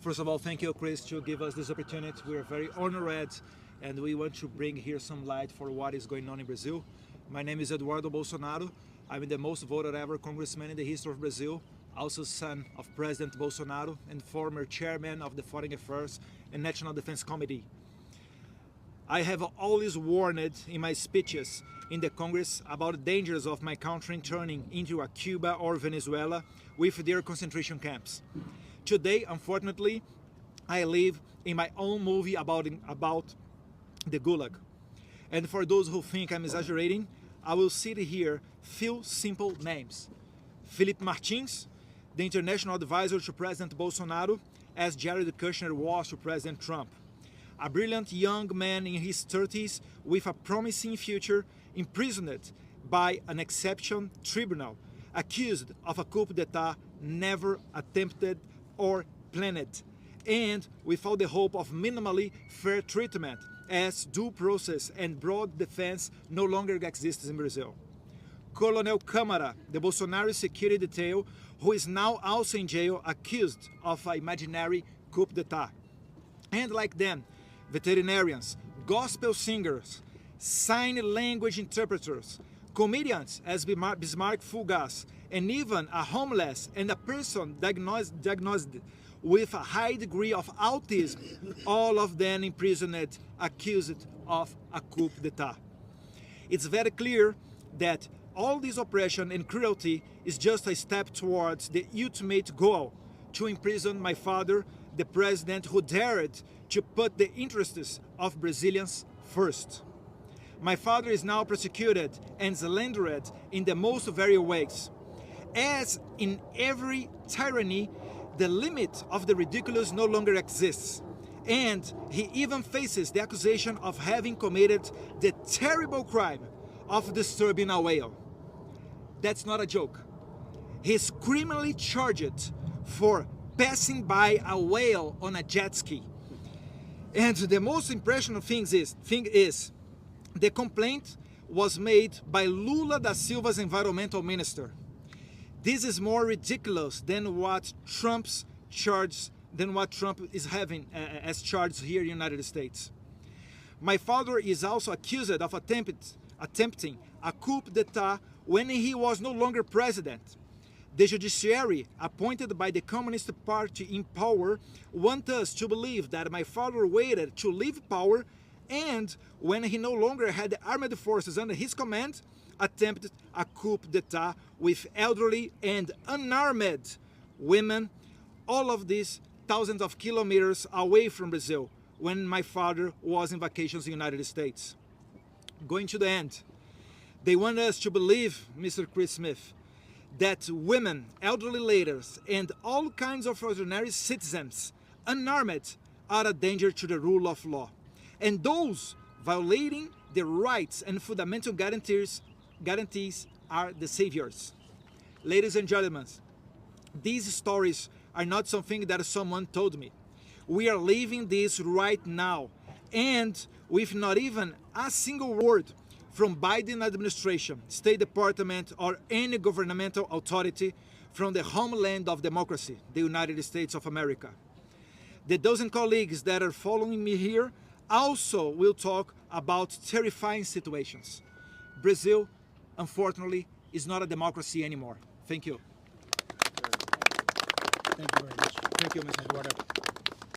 First of all, thank you, Chris, to give us this opportunity. We are very honored, and we want to bring here some light for what is going on in Brazil. My name is Eduardo Bolsonaro. I'm the most voted ever congressman in the history of Brazil, also son of President Bolsonaro and former chairman of the Foreign Affairs and National Defense Committee. I have always warned in my speeches in the Congress about the dangers of my country turning into a Cuba or Venezuela with their concentration camps. Today, unfortunately, I live in my own movie about the Gulag. And for those who think I'm exaggerating, I will cite here few simple names. Felipe Martins, the international advisor to President Bolsonaro, as Jared Kushner was to President Trump. A brilliant young man in his 30s with a promising future, imprisoned by an exception tribunal, accused of a coup d'etat never attempted or planned, and without the hope of minimally fair treatment, as due process and broad defense no longer exists in Brazil. Colonel Câmara, the Bolsonaro security detail, who is now also in jail accused of an imaginary coup d'etat. And like them, veterinarians, gospel singers, sign language interpreters, comedians as Bismarck Fugas, and even a homeless and a person diagnosed with a high degree of autism, all of them imprisoned, accused of a coup d'etat. It's very clear that all this oppression and cruelty is just a step towards the ultimate goal, to imprison my father, the president who dared to put the interests of Brazilians first. My father is now prosecuted and slandered in the most various ways. As in every tyranny, the limit of the ridiculous no longer exists, and he even faces the accusation of having committed the terrible crime of disturbing a whale. That's not a joke. He's criminally charged for passing by a whale on a jet ski. And the most impressionable thing is the complaint was made by Lula da Silva's environmental minister. This is more ridiculous than what Trump is having as charged here in the United States. My father is also accused of attempting a coup d'etat when he was no longer president. The judiciary, appointed by the Communist Party in power, want us to believe that my father waited to leave power and, when he no longer had the armed forces under his command, attempted a coup d'etat with elderly and unarmed women, all of these thousands of kilometers away from Brazil, when my father was in vacations in the United States. Going to the end, they want us to believe, Mr. Chris Smith, that women, elderly ladies, and all kinds of ordinary citizens, unarmed, are a danger to the rule of law. And those violating the rights and fundamental guarantees are the saviors. Ladies and gentlemen, these stories are not something that someone told me. We are living this right now, and with not even a single word from Biden administration, State Department, or any governmental authority from the homeland of democracy, the United States of America. The dozen colleagues that are following me here also will talk about terrifying situations. Brazil, unfortunately, is not a democracy anymore. Thank you. Thank you very much. Thank you, Mr. Eduardo.